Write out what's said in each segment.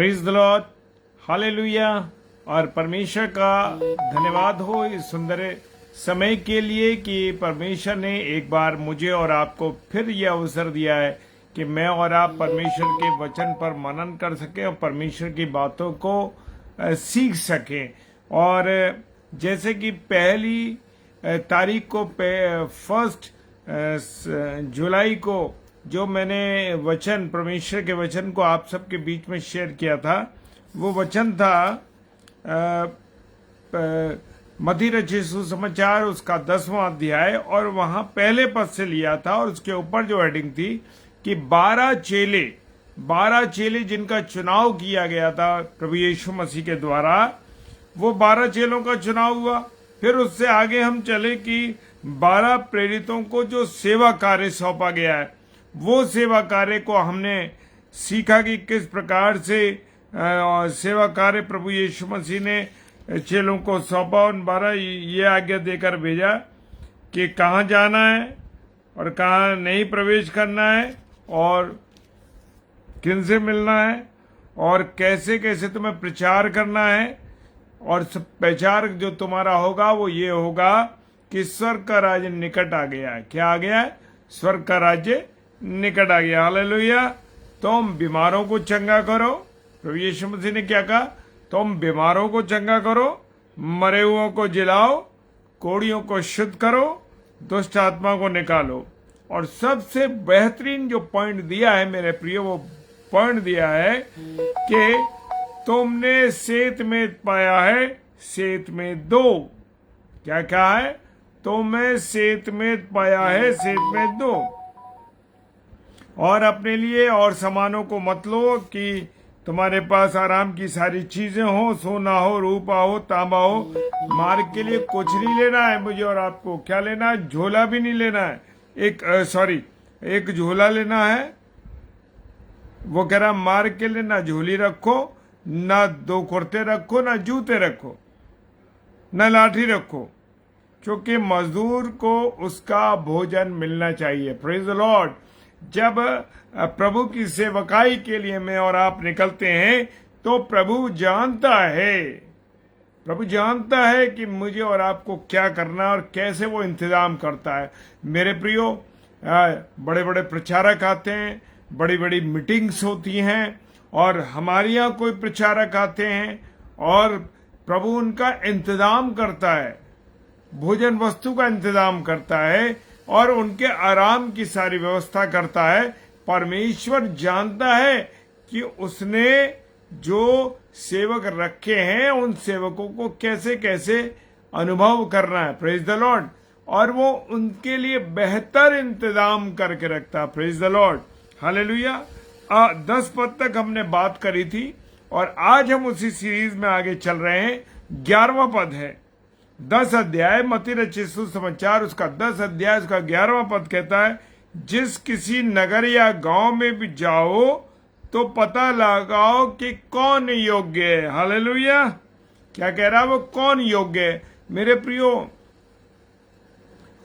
Praise the lord, hallelujah. और परमेश्वर का धन्यवाद हो इस सुंदर समय के लिए कि परमेश्वर ने एक बार मुझे और आपको फिर यह अवसर दिया है कि मैं और आप परमेश्वर के वचन पर मनन कर सकें और परमेश्वर की बातों को सीख सकें। और जैसे कि पहली तारीख को 1 जुलाई को जो मैंने वचन परमेश्वर के वचन को आप सबके बीच में शेयर किया था, वो वचन था मत्ती रचित सुसमाचार उसका 10वां अध्याय, और वहां पहले पद से लिया था। और उसके ऊपर जो हेडिंग थी कि 12 चेले जिनका चुनाव किया गया था प्रभु यीशु मसीह के द्वारा, वो 12 चेलों का चुनाव हुआ। फिर उससे आगे हम चले कि 12 प्रेरितों को जो सेवा कार्य सौंपा गया है, वो सेवा कार्य को हमने सीखा कि किस प्रकार से सेवा कार्य प्रभु यीशु मसीह ने चेलों को सौंपा। उन 12 ये आज्ञा देकर भेजा कि कहाँ जाना है और कहाँ नहीं प्रवेश करना है, और किन से मिलना है, और कैसे कैसे तुम्हें प्रचार करना है। और प्रचार जो तुम्हारा होगा वो ये होगा कि स्वर्ग का राज्य निकट आ गया है। क्या आ गया है? स्वर्ग का राज्य निकट आ गया। हालेलुया। तुम बीमारों को चंगा करो। प्रभु यीशु मसीह ने क्या कहा? तुम बीमारों को चंगा करो, मरे हुओं को जिलाओ, कोढ़ियों को शुद्ध करो, दुष्ट आत्मा को निकालो। और सबसे बेहतरीन जो पॉइंट दिया है मेरे प्रिय, वो पॉइंट दिया है कि तुमने सेत में पाया है, सेत में दो। क्या कहा है? तुमने सेत में पाया है, सेत में दो। और अपने लिए और सामानों को मत लो कि तुम्हारे पास आराम की सारी चीजें हो, सोना हो, रूपा हो, तांबा हो। मार्ग के लिए कुछ नहीं लेना है मुझे और आपको। क्या लेना है? झोला भी नहीं लेना है। एक झोला लेना है। वो कह रहा मार्ग के लिए ना झोली रखो, ना 2 कुर्ते रखो, ना जूते रखो, ना लाठी रखो, क्योंकि मजदूर को उसका भोजन मिलना चाहिए। Praise the Lord. जब प्रभु की सेवकाई के लिए मैं और आप निकलते हैं तो प्रभु जानता है कि मुझे और आपको क्या करना है और कैसे वो इंतजाम करता है। मेरे प्रियो, बड़े बड़े प्रचारक आते हैं, बड़ी बड़ी मीटिंग्स होती हैं, और हमारे यहाँ कोई प्रचारक आते हैं और प्रभु उनका इंतजाम करता है, भोजन वस्तु का इंतजाम करता है और उनके आराम की सारी व्यवस्था करता है। परमेश्वर जानता है कि उसने जो सेवक रखे हैं उन सेवकों को कैसे कैसे अनुभव करना है। Praise the Lord. और वो उनके लिए बेहतर इंतजाम करके रखता है। Praise the lord. हालेलुया। 10 पद तक हमने बात करी थी और आज हम उसी सीरीज में आगे चल रहे हैं। 11वां पद है 10 अध्याय मत्ती रचित सुसमाचार उसका 10 अध्याय उसका 11वां पद कहता है, जिस किसी नगर या गांव में भी जाओ तो पता लगाओ कि कौन योग्य है। हालेलुया। क्या कह रहा है? वो कौन योग्य है। मेरे प्रियो,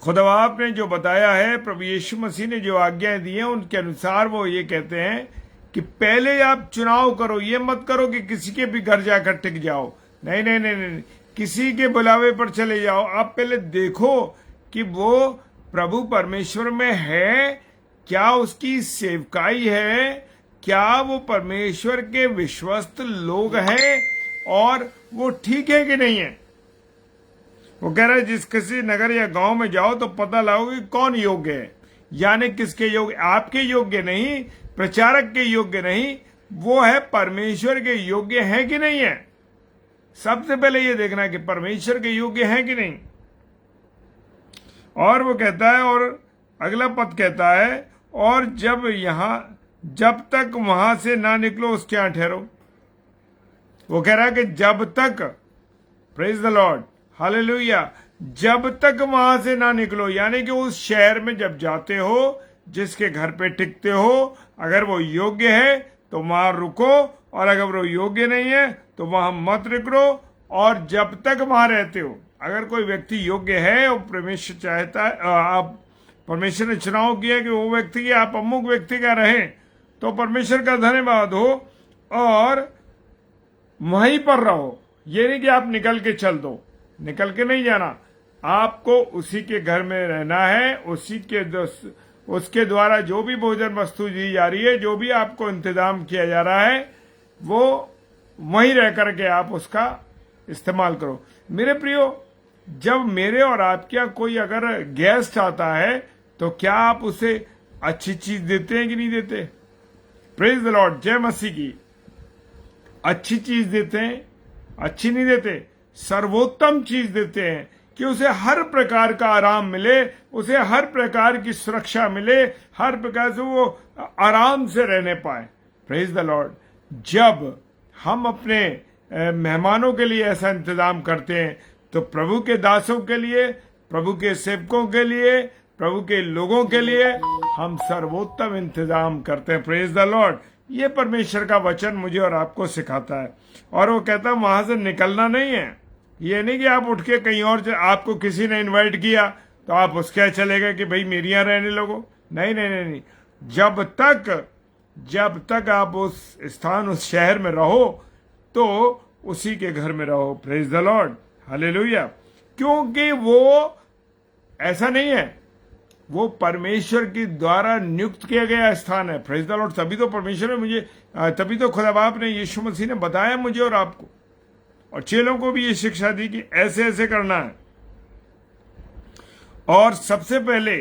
खुदा बाप ने जो बताया है, प्रभु यीशु मसीह ने जो आज्ञाएं दी हैं, उनके अनुसार वो ये कहते हैं कि पहले आप चुनाव करो। ये मत करो कि किसी के भी घर जाकर टिक जाओ। नहीं नहीं नहीं नहीं, किसी के बुलावे पर चले जाओ। आप पहले देखो कि वो प्रभु परमेश्वर में है, क्या उसकी सेवकाई है, क्या वो परमेश्वर के विश्वस्त लोग हैं, और वो ठीक है कि नहीं है। वो कह रहा है जिस किसी नगर या गांव में जाओ तो पता लगाओगे कौन योग्य है। यानी किसके योग्य? आपके योग्य नहीं, प्रचारक के योग्य नहीं, वो है परमेश्वर के योग्य है कि नहीं है। सबसे पहले ये देखना कि परमेश्वर के योग्य है कि नहीं। और वो कहता है, और अगला पद कहता है, और जब तक वहां से ना निकलो उसके यहां ठहरो। वो कह रहा है कि जब तक, प्रेज द लॉर्ड, हालेलुया, जब तक वहां से ना निकलो। यानी कि उस शहर में जब जाते हो, जिसके घर पे टिकते हो, अगर वो योग्य है तो वहां रुको, और अगर वो योग्य नहीं है तो वहां मत रुको। और जब तक वहां रहते हो, अगर कोई व्यक्ति योग्य है और परमेश्वर चाहता है, आप परमेश्वर ने चुनाव किया कि वो व्यक्ति आप अमुक व्यक्ति का रहें, तो परमेश्वर का धन्यवाद हो। और वहीं पर रहो। ये नहीं कि आप निकल के चल दो, निकल के नहीं जाना, आपको उसी के घर में रहना है। उसके द्वारा जो भी भोजन वस्तु दी जा रही है, जो भी आपको इंतजाम किया जा रहा है, वो वहीं रह करके आप उसका इस्तेमाल करो। मेरे प्रियो, जब मेरे और आपके यहाँ कोई अगर गेस्ट आता है तो क्या आप उसे अच्छी चीज देते हैं कि नहीं देते? प्रेज द लॉर्ड, जय मसीह की। अच्छी चीज देते हैं? अच्छी नहीं देते, सर्वोत्तम चीज देते हैं कि उसे हर प्रकार का आराम मिले, उसे हर प्रकार की सुरक्षा मिले, हर प्रकार से वो आराम से रहने पाए। Praise the Lord. जब हम अपने मेहमानों के लिए ऐसा इंतजाम करते हैं तो प्रभु के दासों के लिए, प्रभु के सेवकों के लिए, प्रभु के लोगों के लिए हम सर्वोत्तम इंतजाम करते हैं। Praise the Lord. ये परमेश्वर का वचन मुझे और आपको सिखाता है। और वो कहता है वहां से निकलना नहीं है। ये नहीं कि आप उठ के कहीं और, आपको किसी ने इनवाइट किया तो आप उसके यहाँ चले गए कि भाई मेरे यहाँ रहने लगो। नहीं नहीं नहीं नहीं, जब तक आप उस स्थान, उस शहर में रहो तो उसी के घर में रहो। Praise the lord, hallelujah. क्योंकि वो ऐसा नहीं है, वो परमेश्वर के द्वारा नियुक्त किया गया स्थान है। Praise the Lord. तभी तो परमेश्वर ने मुझे, तभी तो खुदा बाप ने, यीशु मसीह ने बताया मुझे और आपको, और चेलों को भी ये शिक्षा दी कि ऐसे ऐसे करना है। और सबसे पहले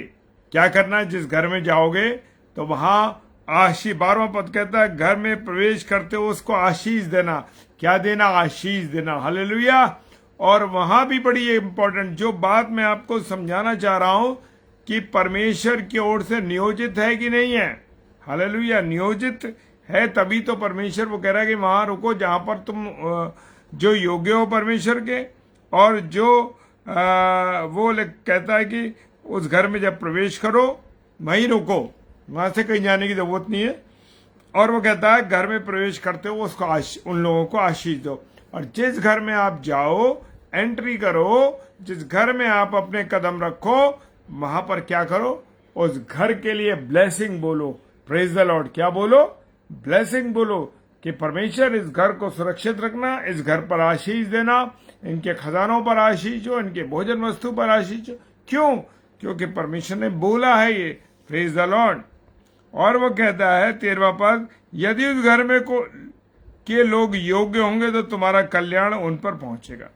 क्या करना है? जिस घर में जाओगे तो वहां आशीष, 12वां पद कहता है घर में प्रवेश करते हो उसको आशीष देना। क्या देना? आशीष देना। हालेलुया। और वहां भी बड़ी इंपॉर्टेंट जो बात मैं आपको समझाना चाह रहा हूं कि परमेश्वर की ओर से नियोजित है कि नहीं है। हालेलुया। नियोजित है तभी तो परमेश्वर वो कह रहा है कि वहां रुको जहां पर तुम जो योग्य हो परमेश्वर के, और जो वो कहता है कि उस घर में जब प्रवेश करो वहीं रुको, वहां से कहीं जाने की जरूरत नहीं है। और वो कहता है घर में प्रवेश करते हो उसको उन लोगों को आशीष दो। और जिस घर में आप जाओ, एंट्री करो, जिस घर में आप अपने कदम रखो, वहां पर क्या करो? उस घर के लिए ब्लेसिंग बोलो। Praise the Lord. क्या बोलो? ब्लेसिंग बोलो कि परमेश्वर इस घर को सुरक्षित रखना, इस घर पर आशीष देना, इनके खजानों पर आशीष हो, इनके भोजन वस्तु पर आशीष हो। क्यों? क्योंकि परमेश्वर ने बोला है ये। Praise the Lord. और वो कहता है 13वां पद, यदि उस घर में के लोग योग्य होंगे तो तुम्हारा कल्याण उन पर पहुंचेगा।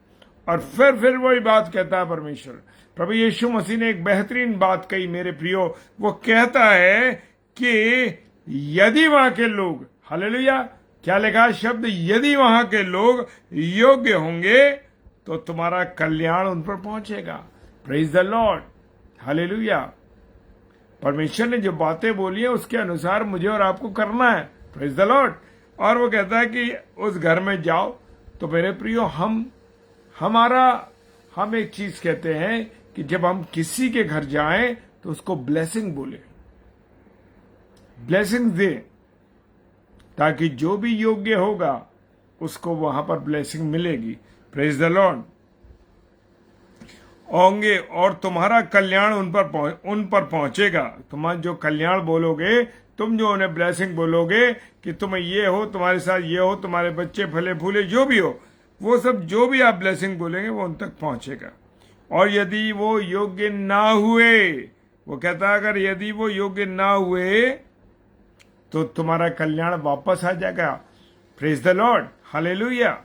और फिर वही बात कहता है परमेश्वर। प्रभु यीशु मसीह ने एक बेहतरीन बात कही मेरे प्रियो। वो कहता है कि यदि वहां के लोग, हालेलुया, क्या लिखा है शब्द? यदि वहां के लोग योग्य होंगे तो तुम्हारा कल्याण उन पर पहुंचेगा। Praise the lord, hallelujah. परमेश्वर ने जो बातें बोली है उसके अनुसार मुझे और आपको करना है। Praise the Lord. और वो कहता है कि उस घर में जाओ तो मेरे प्रियो, हम एक चीज कहते हैं कि जब हम किसी के घर जाएं तो उसको ब्लेसिंग बोले, ब्लेसिंग दे, ताकि जो भी योग्य होगा उसको वहां पर ब्लेसिंग मिलेगी। Praise the Lord. होंगे और तुम्हारा कल्याण उन पर पहुंचेगा। तुम जो कल्याण बोलोगे, तुम जो उन्हें ब्लेसिंग बोलोगे कि तुम ये हो, तुम्हारे साथ ये हो, तुम्हारे बच्चे फले फूले जो भी हो, वो सब जो भी आप ब्लेसिंग बोलेंगे वो उन तक पहुंचेगा। और यदि वो योग्य ना हुए, वो कहता है अगर यदि वो योग्य ना हुए तो तुम्हारा कल्याण वापस आ जाएगा। प्रेज द लॉर्ड, हालेलुया,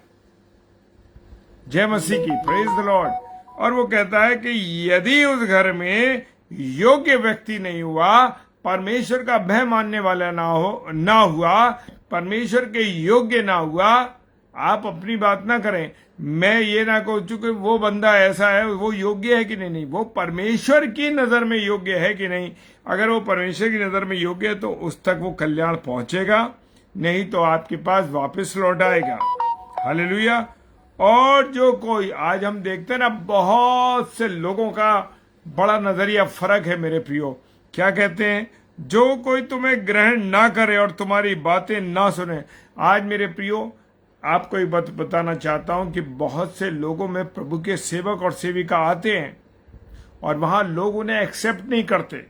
जय मसीह की। Praise the Lord. और वो कहता है कि यदि उस घर में योग्य व्यक्ति नहीं हुआ, परमेश्वर का भय मानने वाला ना हुआ, परमेश्वर के योग्य ना हुआ, आप अपनी बात ना करें। मैं ये ना कहूं चूंकि वो बंदा ऐसा है, वो योग्य है कि नहीं, वो परमेश्वर की नजर में योग्य है कि नहीं। अगर वो परमेश्वर की नजर में योग्य है तो उस तक वो कल्याण पहुंचेगा, नहीं तो आपके पास वापस लौट आएगा। हालेलुया। और जो कोई, आज हम देखते हैं ना, बहुत से लोगों का बड़ा नजरिया फर्क है मेरे प्रियो। क्या कहते हैं? जो कोई तुम्हें ग्रहण ना करे और तुम्हारी बातें ना सुने। आज मेरे प्रियो आपको एक बात बताना चाहता हूं कि बहुत से लोगों में प्रभु के सेवक और सेविका आते हैं और वहां लोग उन्हें एक्सेप्ट नहीं करते।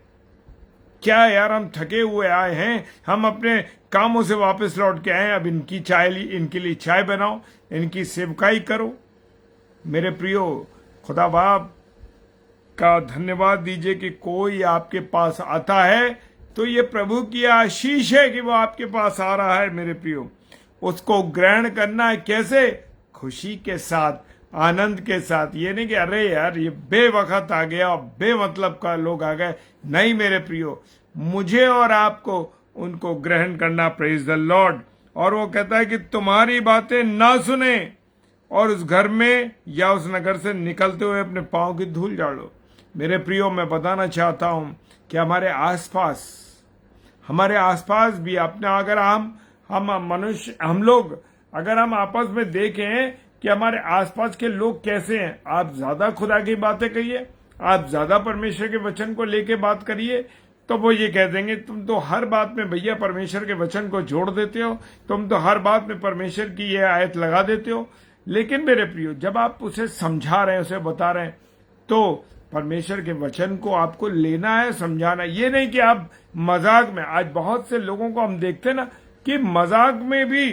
क्या यार, हम थके हुए आए हैं, हम अपने कामों से वापस लौट के आए, अब इनके लिए चाय बनाओ, इनकी सेवकाई करो। मेरे प्रियो, खुदा बाप का धन्यवाद दीजिए कि कोई आपके पास आता है तो ये प्रभु की आशीष है कि वो आपके पास आ रहा है। मेरे प्रियो, उसको ग्रहण करना है कैसे? खुशी के साथ, आनंद के साथ। ये नहीं कि अरे यार ये बेवकत आ गया, बेमतलब का लोग आ गए। नहीं मेरे प्रियो, मुझे और आपको उनको ग्रहण करना। Praise the Lord. और वो कहता है कि तुम्हारी बातें ना सुने और उस घर में या उस नगर से निकलते हुए अपने पांव की धूल झाड़ो। मेरे प्रियो, मैं बताना चाहता हूं कि हमारे आसपास भी अपने, अगर हम मनुष्य, हम लोग अगर हम आपस में देखें कि हमारे आसपास के लोग कैसे हैं, आप ज्यादा खुदा की बातें कहिए, आप ज्यादा परमेश्वर के वचन को लेके बात करिए, तो वो ये कह देंगे तुम तो हर बात में भैया परमेश्वर के वचन को जोड़ देते हो, तुम तो हर बात में परमेश्वर की ये आयत लगा देते हो। लेकिन मेरे प्रियो, जब आप उसे समझा रहे हैं, उसे बता रहे हैं, तो परमेश्वर के वचन को आपको लेना है, समझाना। ये नहीं कि आप मजाक में, आज बहुत से लोगों को हम देखते हैं ना कि मजाक में भी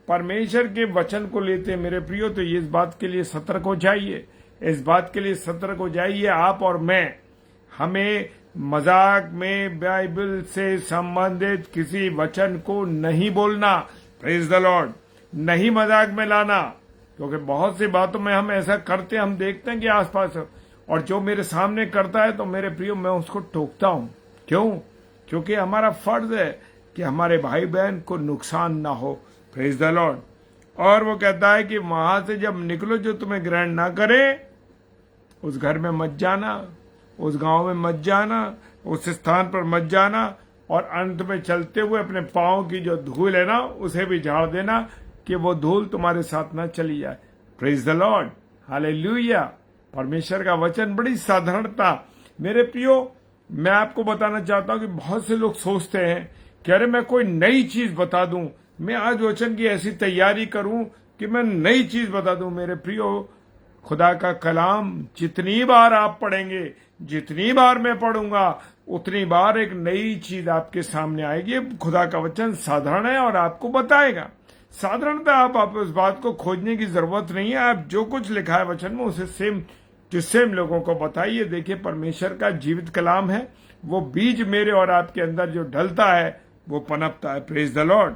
परमेश्वर के वचन को लेते हैं। मेरे प्रियो, तो ये इस बात के लिए सतर्क हो जाइए, इस बात के लिए सतर्क हो जाइए आप और मैं। हमें मजाक में बाइबल से संबंधित किसी वचन को नहीं बोलना। Praise the Lord. नहीं मजाक में लाना, क्योंकि बहुत सी बातों में हम ऐसा करते हैं, हम देखते हैं कि आसपास, और जो मेरे सामने करता है तो मेरे प्रियो मैं उसको टोकता हूं। क्यों? क्योंकि हमारा फर्ज है कि हमारे भाई बहन को नुकसान ना हो। Praise the Lord. और वो कहता है कि वहां से जब निकलो, जो तुम्हें ग्रहण ना करे उस घर में मत जाना, उस गांव में मत जाना, उस स्थान पर मत जाना, और अंत में चलते हुए अपने पांव की जो धूल है ना उसे भी झाड़ देना, कि वो धूल तुम्हारे साथ ना चली जाए। Praise the lord. हालेलुया। परमेश्वर का वचन बड़ी साधारणता। मेरे प्रियो, मैं आपको बताना चाहता हूं कि बहुत से लोग सोचते हैं कि अरे मैं कोई नई चीज बता दूं, मैं आज वचन की ऐसी तैयारी करूं कि मैं नई चीज बता दूं। मेरे प्रियो, खुदा का कलाम जितनी बार आप पढ़ेंगे, जितनी बार मैं पढ़ूंगा, उतनी बार एक नई चीज आपके सामने आएगी। खुदा का वचन साधारण है और आपको बताएगा। साधारणतः आप उस बात को खोजने की जरूरत नहीं है। आप जो कुछ लिखा है वचन में उसे सेम लोगों को बताइए। देखिए, परमेश्वर का जीवित कलाम है, वो बीज मेरे और आपके अंदर जो ढलता है वो पनपता है। Praise the Lord.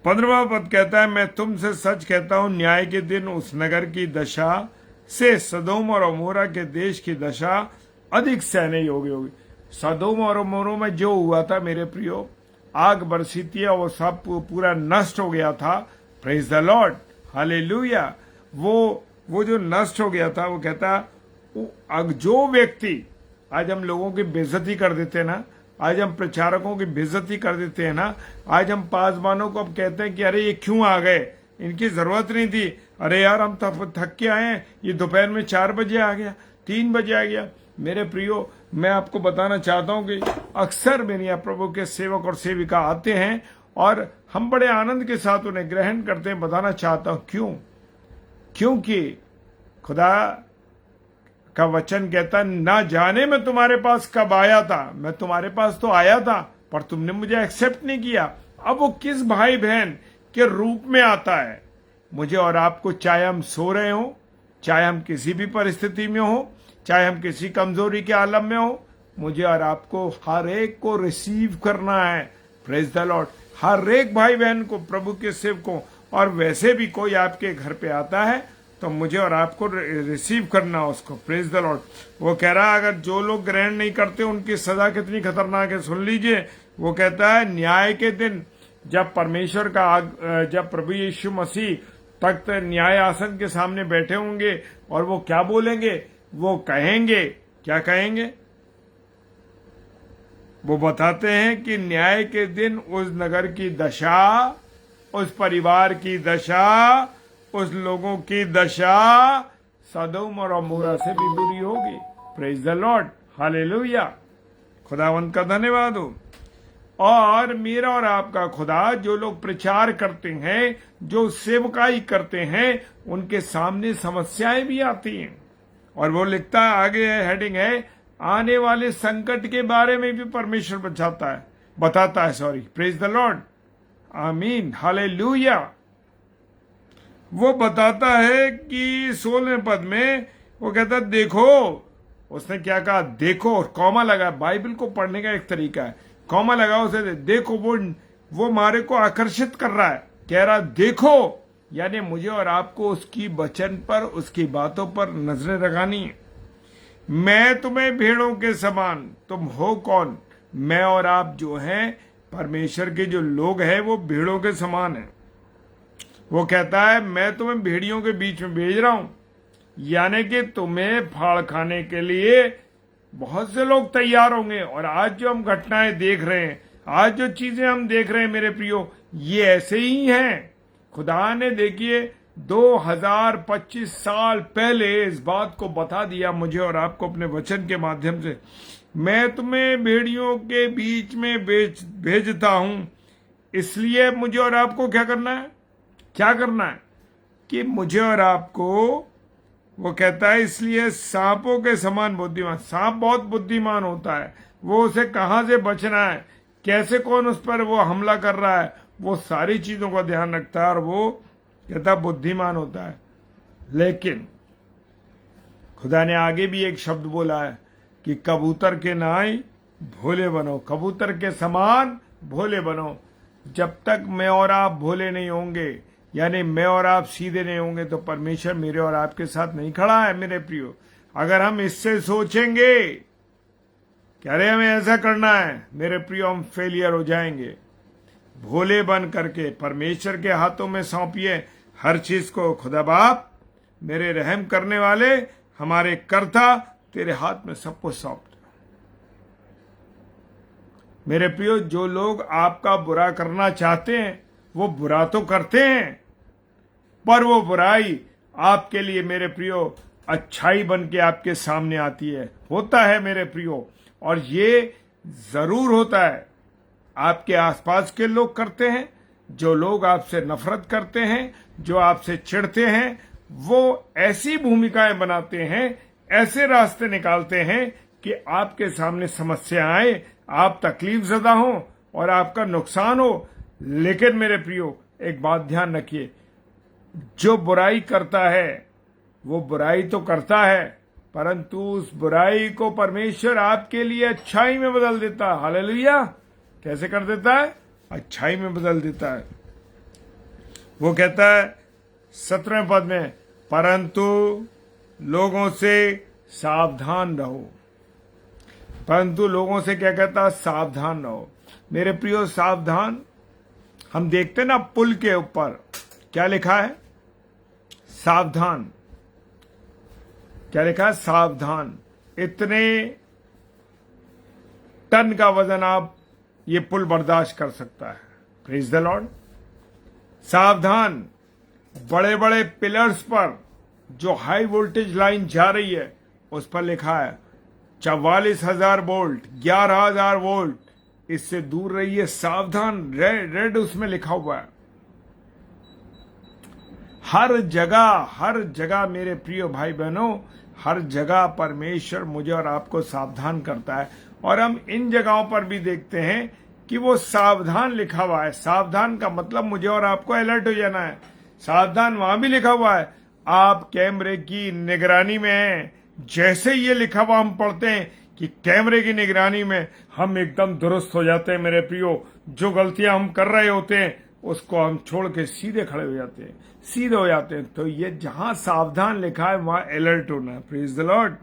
15वां पद कहता है, मैं तुमसे सच कहता हूं, न्याय के दिन उस नगर की दशा से सदोम और अमोरा के देश की दशा अधिक सहने योग्य होगी। सदोम और अमोरा में जो हुआ था मेरे प्रियो, आग बरसी थी और वो सब पूरा नष्ट हो गया था। Praise the lord. हालेलुया। वो जो नष्ट हो गया था, वो कहता जो व्यक्ति, आज हम लोगों की बेइज्जती कर देते हैं ना, आज हम प्रचारकों की बेइज्जती कर देते हैं ना, आज हम पासवानों को अब कहते हैं कि अरे ये क्यों आ गए, इनकी जरूरत नहीं थी, अरे यार हम थक के आए हैं, ये दोपहर में 4 बजे आ गया, 3 बजे आ गया। मेरे प्रियो, मैं आपको बताना चाहता हूं कि अक्सर मेरे यहाँ प्रभु के सेवक और सेविका आते हैं और हम बड़े आनंद के साथ उन्हें ग्रहण करते हैं। बताना चाहता हूं क्यों? क्योंकि खुदा का वचन कहता, ना जाने मैं तुम्हारे पास कब आया था, मैं तुम्हारे पास तो आया था पर तुमने मुझे एक्सेप्ट नहीं किया। अब वो किस भाई बहन के रूप में आता है? मुझे और आपको, चाहे हम सो रहे हो, चाहे हम किसी भी परिस्थिति में हो, चाहे हम किसी कमजोरी के आलम में हो, मुझे और आपको हर एक को रिसीव करना है। Praise the Lord. हर एक भाई बहन को, प्रभु के सेवकों, और वैसे भी कोई आपके घर पे आता है तो मुझे और आपको रिसीव करना उसको। Praise the Lord. वो कह रहा है, अगर जो लोग ग्रहण नहीं करते उनकी सजा कितनी खतरनाक है, सुन लीजिए। वो कहता है, न्याय के दिन जब परमेश्वर का, जब प्रभु यीशु मसीह तख्त न्याय आसन के सामने बैठे होंगे, और वो क्या बोलेंगे? वो कहेंगे, क्या कहेंगे? वो बताते हैं कि न्याय के दिन उस नगर की दशा, उस परिवार की दशा, उस लोगों की दशा सदोम और अमोरा से भी बुरी होगी। Praise the lord. हालेलुया। खुदावंत का धन्यवाद हो। और मेरा और आपका खुदा, जो लोग प्रचार करते हैं, जो सेवकाई करते हैं, उनके सामने समस्याएं भी आती हैं। और वो लिखता है, आगे हेडिंग है, आने वाले संकट के बारे में भी परमेश्वर बताता है सॉरी, प्रेज द लॉर्ड, आमीन, हालेलुया। वो बताता है कि 16वें पद में वो कहता है देखो, उसने क्या कहा, देखो, और कॉमा लगा। बाइबल को पढ़ने का एक तरीका है, कॉमा लगा उसे, देखो, वो मारे को आकर्षित कर रहा है, कह रहा देखो, यानी मुझे और आपको उसकी वचन पर, उसकी बातों पर नजरें लगानी है। मैं तुम्हें भेड़ों के समान, तुम हो कौन? मैं और आप जो हैं, परमेश्वर के जो लोग हैं, वो भेड़ों के समान हैं। वो कहता है मैं तुम्हें भेड़ियों के बीच में भेज रहा हूं, यानी कि तुम्हें फाड़ खाने के लिए बहुत से लोग तैयार होंगे। और आज जो हम घटनाएं देख रहे हैं, आज जो चीजें हम देख रहे हैं मेरे प्रियो, ये ऐसे ही हैं। खुदा ने देखिए 2025 साल पहले इस बात को बता दिया मुझे और आपको अपने वचन के माध्यम से, मैं तुम्हें भेड़ियों के बीच में भेजता हूं। इसलिए मुझे और आपको क्या करना है, क्या करना है कि मुझे और आपको, वो कहता है इसलिए सांपों के समान बुद्धिमान, सांप बहुत बुद्धिमान होता है, वो उसे कहां से बचना है, कैसे कौन उस पर वो हमला कर रहा है, वो सारी चीजों का ध्यान रखता है और वो कहता बुद्धिमान होता है। लेकिन खुदा ने आगे भी एक शब्द बोला है कि कबूतर के नाई भोले बनो, कबूतर के समान भोले बनो। जब तक मैं और आप भोले नहीं होंगे, यानी मैं और आप सीधे नहीं होंगे, तो परमेश्वर मेरे और आपके साथ नहीं खड़ा है मेरे प्रियो। अगर हम इससे सोचेंगे कि अरे हमें ऐसा करना है, मेरे प्रियो, हम फेलियर हो जाएंगे। भोले बन करके परमेश्वर के हाथों में सौंपिए हर चीज को। खुदा बाप, मेरे रहम करने वाले, हमारे कर्ता, तेरे हाथ में सब कुछ सौंप दो। मेरे प्रियो, जो लोग आपका बुरा करना चाहते हैं वो बुरा तो करते हैं, पर वो बुराई आपके लिए मेरे प्रियो अच्छाई बन के आपके सामने आती है, होता है मेरे प्रियो। और ये जरूर होता है, आपके आसपास के लोग करते हैं, जो लोग आपसे नफरत करते हैं, जो आपसे चिढ़ते हैं, वो ऐसी भूमिकाएं बनाते हैं, ऐसे रास्ते निकालते हैं कि आपके सामने समस्या आए, आप तकलीफ ज़दा हो और आपका नुकसान हो। लेकिन मेरे प्रियो, एक बात ध्यान रखिए, जो बुराई करता है वो बुराई तो करता है, परंतु उस बुराई को परमेश्वर आपके लिए अच्छाई में बदल देता है। हालेलुया! कैसे कर देता है? अच्छाई में बदल देता है। वो कहता है 17वें पद में, परंतु लोगों से सावधान रहो। परंतु लोगों से क्या कहता है? सावधान रहो। मेरे प्रियो, सावधान, हम देखते ना पुल के ऊपर क्या लिखा है? सावधान। क्या लिखा है? सावधान। इतने टन का वजन आप ये पुल बर्दाश्त कर सकता है। Praise the Lord. सावधान। बड़े बड़े पिलर्स पर जो हाई वोल्टेज लाइन जा रही है उस पर लिखा है 44,000 वोल्ट, 11,000 वोल्ट, इससे दूर रहिए, सावधान। रेड उसमें लिखा हुआ है। हर जगह मेरे प्रिय भाई बहनों, हर जगह परमेश्वर मुझे और आपको सावधान करता है। और हम इन जगहों पर भी देखते हैं कि वो सावधान लिखा हुआ है। सावधान का मतलब मुझे और आपको अलर्ट हो जाना है। सावधान वहां भी लिखा हुआ है, आप कैमरे की निगरानी में हैं। जैसे ये लिखा हुआ हम पढ़ते हैं कि कैमरे की निगरानी में हम एकदम दुरुस्त हो जाते हैं मेरे प्रियो। जो गलतियां हम कर रहे होते हैं उसको हम छोड़ के सीधे खड़े हो जाते हैं, सीधे हो जाते हैं। तो ये जहां सावधान लिखा है वहां अलर्ट होना है। Praise the Lord.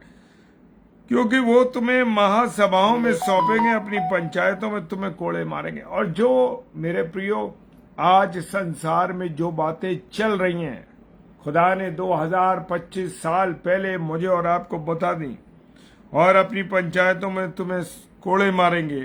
क्योंकि वो तुम्हें महासभाओं में सौंपेंगे, अपनी पंचायतों में तुम्हें कोड़े मारेंगे। और जो मेरे प्रियो, आज संसार में जो बातें चल रही हैं, खुदा ने 2025 साल पहले मुझे और आपको बता दी। और अपनी पंचायतों में तुम्हें कोड़े मारेंगे,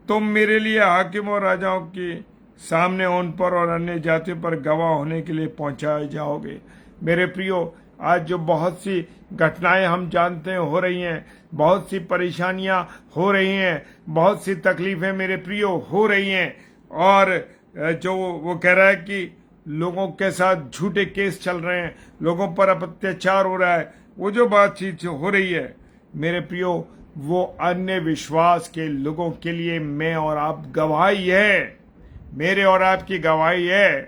तुम मेरे लिए हाकिम और राजाओं के सामने उन पर और अन्य जातियों पर गवाह होने के लिए पहुंचाए जाओगे। मेरे प्रियो, आज जो बहुत सी घटनाएं हम जानते हैं हो रही हैं, बहुत सी परेशानियां हो रही हैं, बहुत सी तकलीफें मेरे प्रियो हो रही हैं। और जो वो कह रहा है कि लोगों के साथ झूठे केस चल रहे हैं, लोगों पर अत्याचार हो रहा है, वो जो बातचीत हो रही है मेरे प्रियो, वो अन्य विश्वास के लोगों के लिए मैं और आप गवाही है, मेरे और आपकी गवाही है।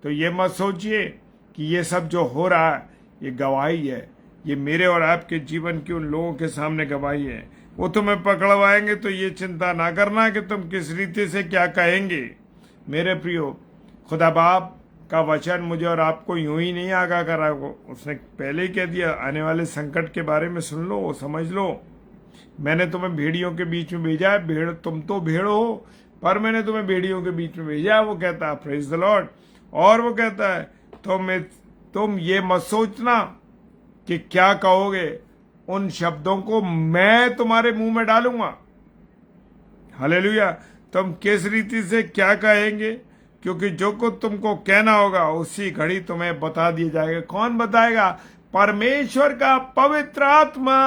तो ये मत सोचिए कि ये सब जो हो रहा है ये गवाही है, ये मेरे और आपके जीवन की उन लोगों के सामने गवाही है। वो तुम्हें पकड़वाएंगे तो ये चिंता ना करना कि तुम किस रीति से क्या कहेंगे। मेरे प्रियो, खुदा बाप का वचन मुझे और आपको यूं ही नहीं आगाह करा, उसने पहले ही कह दिया आने वाले संकट के बारे में सुन लो, समझ लो। मैंने तुम्हें भेड़ियों के बीच में भेजा है, भेड़ तुम तो भेड़ हो पर मैंने तुम्हें भेड़ियों के बीच में भेजा है, वो कहता है प्रेज द लॉर्ड। और वो कहता है तुम ये मत सोचना कि क्या कहोगे, उन शब्दों को मैं तुम्हारे मुंह में डालूंगा। हालेलुया। तुम किस रीति से क्या कहेंगे, क्योंकि जो कुछ तुमको कहना होगा उसी घड़ी तुम्हें बता दिया जाएगा। कौन बताएगा? परमेश्वर का पवित्र आत्मा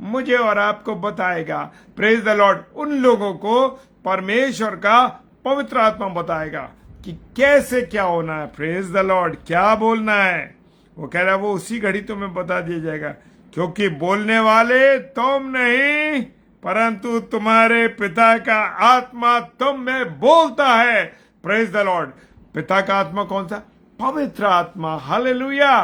मुझे और आपको बताएगा। Praise the Lord. उन लोगों को परमेश्वर का पवित्र आत्मा बताएगा कि कैसे क्या होना है। Praise the Lord. क्या बोलना है वो कह रहा है, वो उसी घड़ी तुम्हें बता दिया जाएगा, क्योंकि बोलने वाले तुम नहीं परंतु तुम्हारे पिता का आत्मा तुम में बोलता है। Praise the Lord. पिता का आत्मा कौन सा? पवित्र आत्मा। हालेलुया।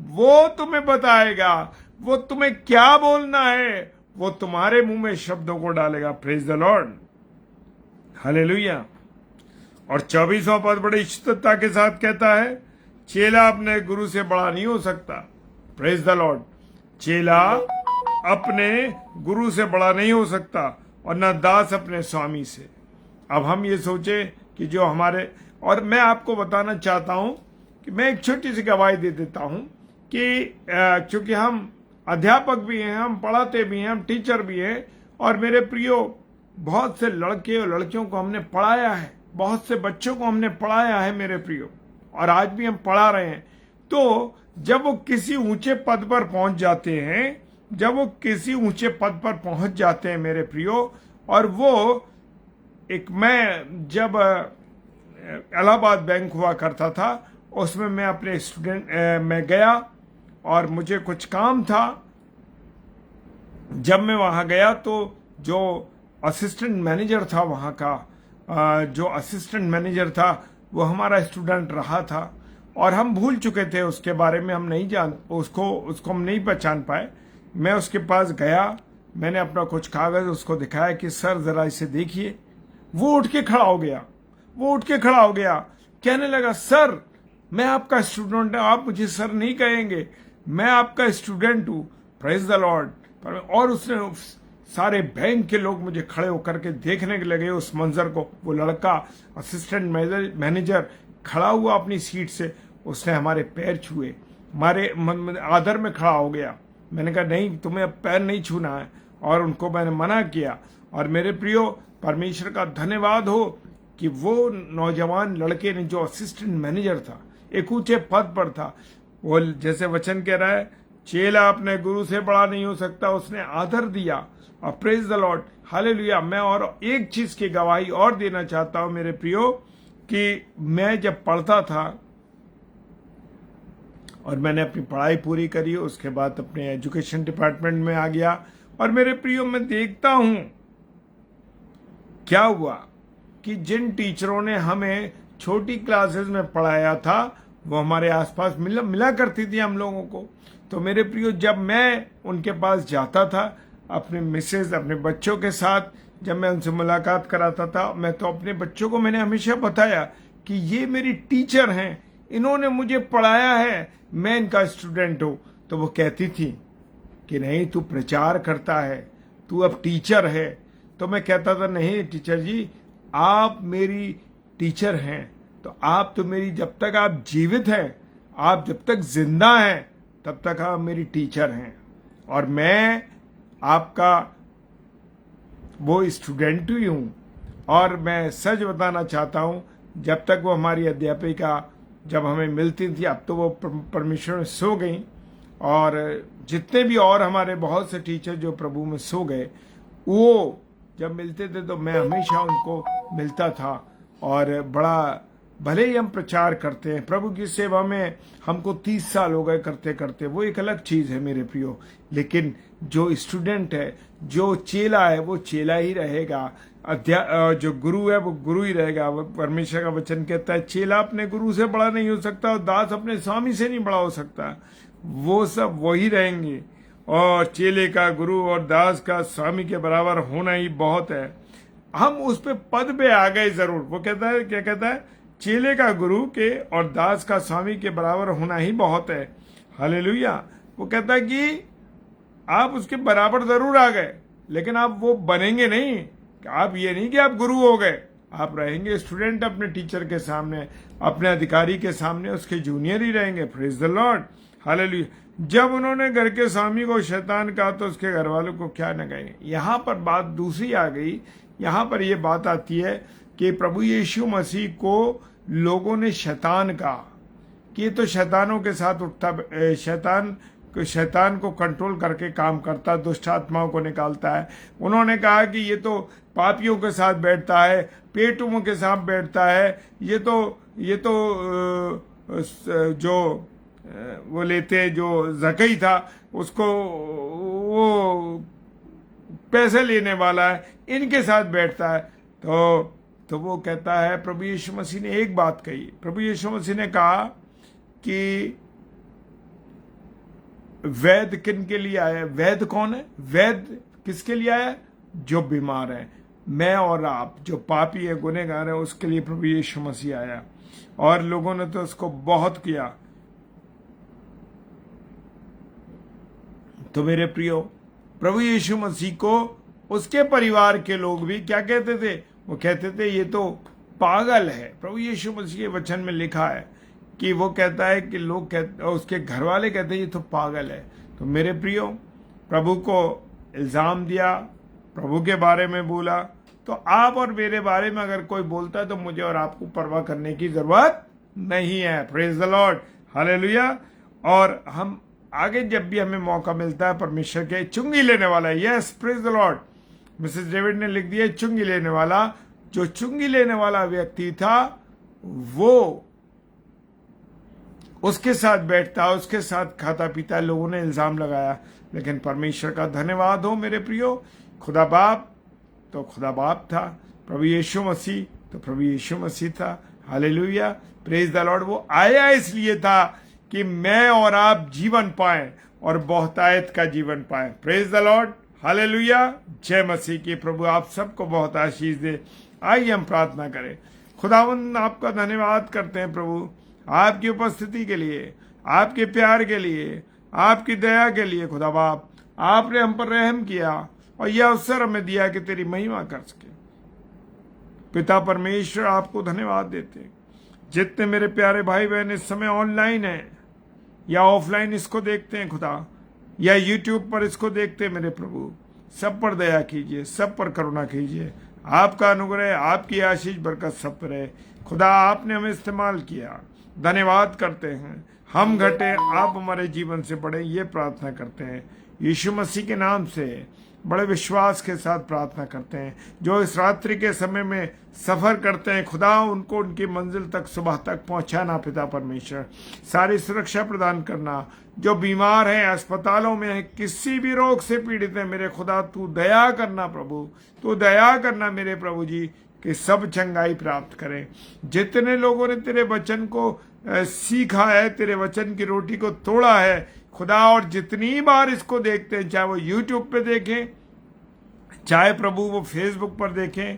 वो तुम्हें बताएगा, वो तुम्हें क्या बोलना है, वो तुम्हारे मुंह में शब्दों को डालेगा। Praise the lord. हालेलुया। और 24वां पद बड़ी शिद्दतता के साथ कहता है, चेला अपने गुरु से बड़ा नहीं हो सकता। Praise the Lord. चेला अपने गुरु से बड़ा नहीं हो सकता और न दास अपने स्वामी से। अब हम ये सोचे कि जो हमारे, और मैं आपको बताना चाहता हूं कि मैं एक छोटी सी गवाही दे देता हूं कि चूंकि हम अध्यापक भी हैं, हम पढ़ाते भी हैं, हम टीचर भी हैं, और मेरे प्रियो बहुत से लड़के और लड़कियों को हमने पढ़ाया है, बहुत से बच्चों को हमने पढ़ाया है मेरे प्रियो, और आज भी हम पढ़ा रहे हैं। तो जब वो किसी ऊंचे पद पर पहुंच जाते हैं, जब वो किसी ऊंचे पद पर पहुंच जाते हैं मेरे प्रियो, और वो मैं जब इलाहाबाद बैंक हुआ करता था उसमें मैं अपने स्टूडेंट में गया और मुझे कुछ काम था। जब मैं वहां गया तो जो असिस्टेंट मैनेजर था वहां का, जो असिस्टेंट मैनेजर था वो हमारा स्टूडेंट रहा था, और हम भूल चुके थे उसके बारे में, हम नहीं उसको हम नहीं पहचान पाए। मैं उसके पास गया, मैंने अपना कुछ कागज उसको दिखाया कि सर जरा इसे देखिए। वो उठ के खड़ा हो गया, कहने लगा, सर मैं आपका स्टूडेंट हूं, आप मुझे सर नहीं कहेंगे, मैं आपका स्टूडेंट हूं। Praise the Lord. और उसने सारे बैंक के लोग मुझे खड़े होकर के देखने लगे उस मंजर को। वो लड़का असिस्टेंट मैनेजर खड़ा हुआ अपनी सीट से, उसने हमारे पैर छुए, हमारे आदर में खड़ा हो गया। मैंने कहा नहीं, तुम्हें अब पैर नहीं छूना है, और उनको मैंने मना किया। और मेरे प्रियो, परमेश्वर का धन्यवाद हो कि वो नौजवान लड़के ने, जो असिस्टेंट मैनेजर था, एक ऊंचे पद पर था, वो जैसे वचन कह रहा है, चेला अपने गुरु से बड़ा नहीं हो सकता, उसने आदर दिया। और प्रेज द लॉर्ड। हालेलुया। मैं और एक चीज की गवाही और देना चाहता हूं मेरे प्रियो, कि मैं जब पढ़ता था और मैंने अपनी पढ़ाई पूरी करी, उसके बाद अपने एजुकेशन डिपार्टमेंट में आ गया, और मेरे प्रियो मैं देखता हूं क्या हुआ कि जिन टीचरों ने हमें छोटी क्लासेस में पढ़ाया था वो हमारे आसपास मिला करती थी हम लोगों को। तो मेरे प्रियो, जब मैं उनके पास जाता था अपने मिसेज, अपने बच्चों के साथ, जब मैं उनसे मुलाकात कराता था, मैं तो अपने बच्चों को मैंने हमेशा बताया कि ये मेरी टीचर हैं, इन्होंने मुझे पढ़ाया है, मैं इनका स्टूडेंट हूं। तो वो कहती थी कि नहीं, तू प्रचार करता है, तू अब टीचर है। तो मैं कहता था, नहीं टीचर जी, आप मेरी टीचर हैं, तो आप तो मेरी, जब तक आप जीवित हैं, आप जब तक जिंदा हैं, तब तक आप मेरी टीचर हैं, और मैं आपका वो स्टूडेंट ही हूं। और मैं सच बताना चाहता हूं, जब तक वो हमारी अध्यापिका जब हमें मिलती थी, अब तो वो परमेश्वर में सो गई, और जितने भी और हमारे बहुत से टीचर जो प्रभु में सो गए, वो जब मिलते थे तो मैं हमेशा उनको मिलता था, और बड़ा भले ही हम प्रचार करते हैं, प्रभु की सेवा में हमको 30 साल हो गए करते करते, वो एक अलग चीज है मेरे प्रियो। लेकिन जो स्टूडेंट है, जो चेला है, वो चेला ही रहेगा। जो गुरु है वो गुरु ही रहेगा। परमेश्वर का वचन कहता है चेला अपने गुरु से बड़ा नहीं हो सकता और दास अपने स्वामी से नहीं बड़ा हो सकता। वो सब वही रहेंगे, और चेले का गुरु और दास का स्वामी के बराबर होना ही बहुत है। हम उस पे पद पे आ गए जरूर। वो कहता है, क्या कहता है, चेले का गुरु के और दास का स्वामी के बराबर होना ही बहुत है। हालेलुया। वो कहता है कि आप उसके बराबर जरूर आ गए, लेकिन आप वो बनेंगे नहीं। आप ये नहीं कि आप गुरु हो गए, आप रहेंगे स्टूडेंट अपने टीचर के सामने, अपने अधिकारी के सामने उसके जूनियर ही रहेंगे। Praise the lord, hallelujah. जब उन्होंने घर के स्वामी को शैतान कहा तो उसके घर वालों को क्या न कहेंगे। यहां पर बात दूसरी आ गई। यहां पर यह बात आती है कि प्रभु यीशु मसीह को लोगों ने शैतान कहा कि ये तो शैतानों के साथ उठता, शैतान को कंट्रोल करके काम करता, दुष्ट आत्माओं को निकालता है। उन्होंने कहा कि ये तो पापियों के साथ बैठता है, पेटुओं के साथ बैठता है, ये तो जो वो लेते, जो जकई था उसको वो पैसे लेने वाला है, इनके साथ बैठता है। तो वो कहता है, प्रभु यीशु मसीह ने एक बात कही। प्रभु यीशु मसीह ने कहा कि वैद्य किन के लिए आया? वैद्य कौन है? वैद्य किसके लिए आया? जो बीमार है। मैं और आप जो पापी है, गुनहगार है, उसके लिए प्रभु यीशु मसीह आया। और लोगों ने तो उसको बहुत किया। तो मेरे प्रियो, प्रभु यीशु मसीह को उसके परिवार के लोग भी क्या कहते थे? वो कहते थे ये तो पागल है। प्रभु यीशु मसीह के वचन में लिखा है कि वो कहता है कि लोग कहते, उसके घर वाले कहते हैं ये तो पागल है। तो मेरे प्रियो, प्रभु को इल्जाम दिया, प्रभु के बारे में बोला। तो आप और मेरे बारे में अगर कोई बोलता है तो मुझे और आपको परवाह करने की जरूरत नहीं है। Praise the lord, hallelujah. और हम आगे जब भी हमें मौका मिलता है, परमेश्वर के चुंगी लेने वाला, yes praise the Lord. Mrs David ने लिख दिया चुंगी लेने वाला। जो चुंगी लेने वाला व्यक्ति था वो उसके साथ बैठता, उसके साथ खाता पीता। लोगों ने इल्जाम लगाया, लेकिन परमेश्वर का धन्यवाद हो मेरे प्रियो, खुदा बाप तो खुदा बाप था, प्रभु यीशु मसीह तो प्रभु यीशु मसीह था। Hallelujah, praise the Lord. वो आया इसलिए था कि मैं और आप जीवन पाएं और बहुतायत का जीवन पाएं। प्रेज द लॉर्ड, हालेलुया, जय मसीह की। प्रभु आप सबको बहुत आशीष दे। आइए हम प्रार्थना करें। खुदावंद आपका धन्यवाद करते हैं प्रभु, आपकी उपस्थिति के लिए, आपके प्यार के लिए, आपकी दया के लिए। खुदा बाप, आपने हम पर रहम किया और यह अवसर हमें दिया कि तेरी महिमा कर सके। पिता परमेश्वर, आपको धन्यवाद देते हैं। जितने मेरे प्यारे भाई बहन इस समय ऑनलाइन हैं या ऑफलाइन इसको देखते हैं खुदा, या यूट्यूब पर इसको देखते हैं, मेरे प्रभु सब पर दया कीजिए, सब पर करुणा कीजिए। आपका अनुग्रह, आपकी आशीष बरकत सब पर है। खुदा आपने हमें इस्तेमाल किया, धन्यवाद करते हैं। हम घटे, आप हमारे जीवन से बढ़े, ये प्रार्थना करते हैं यीशु मसीह के नाम से। बड़े विश्वास के साथ प्रार्थना करते हैं। जो इस रात्रि के समय में सफर करते हैं खुदा, उनको उनकी मंजिल तक सुबह तक पहुंचाना पिता परमेश्वर, सारी सुरक्षा प्रदान करना। जो बीमार हैं, अस्पतालों में हैं, किसी भी रोग से पीड़ित हैं, मेरे खुदा तू दया करना प्रभु, तू दया करना मेरे प्रभु जी, कि सब चंगाई प्राप्त करें। जितने लोगों ने तेरे वचन को सीखा है, तेरे वचन की रोटी को तोड़ा है खुदा, और जितनी बार इसको देखते हैं, चाहे वो यूट्यूब पे देखें, चाहे प्रभु वो फेसबुक पर देखें,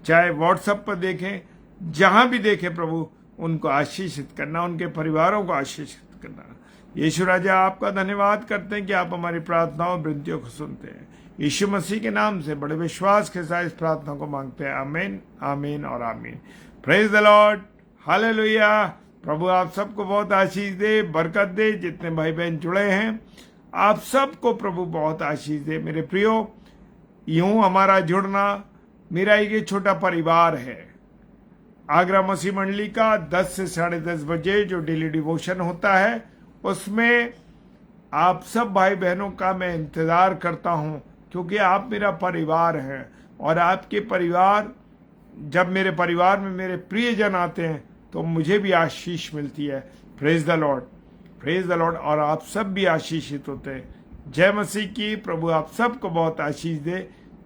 चाहे व्हाट्सएप पर देखें, जहां भी देखें प्रभु, उनको आशीषित करना, उनके परिवारों को आशीषित करना। यीशु राजा, आपका धन्यवाद करते हैं कि आप हमारी प्रार्थनाओं विनतियों को सुनते हैं। यीशु मसीह के नाम से बड़े विश्वास के साथ इस प्रार्थना को मांगते हैं। आमीन, आमीन और आमीन। Praise the lord, hallelujah. प्रभु आप सबको बहुत आशीष दे, बरकत दे। जितने भाई बहन जुड़े हैं, आप सबको प्रभु बहुत आशीष दे। मेरे प्रियो, यूं हमारा जुड़ना, मेरा ये छोटा परिवार है। आगरा मसीह मंडली का 10 से 10:30 बजे जो डेली डिवोशन होता है, उसमें आप सब भाई बहनों का मैं इंतजार करता हूं, क्योंकि आप मेरा परिवार हैं। और आपके परिवार, जब मेरे परिवार में मेरे प्रियजन आते हैं तो मुझे भी आशीष मिलती है। Praise the Lord, praise the Lord. और आप सब भी आशीषित होते हैं। जय मसीह की। प्रभु आप सबको बहुत आशीष दे।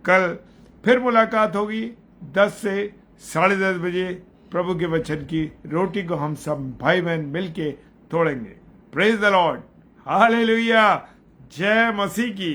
कल फिर मुलाकात होगी 10 से 10:30 बजे। प्रभु के वचन की रोटी को हम सब भाई बहन मिलके तोड़ेंगे। Praise the lord, hallelujah. जय मसीह की।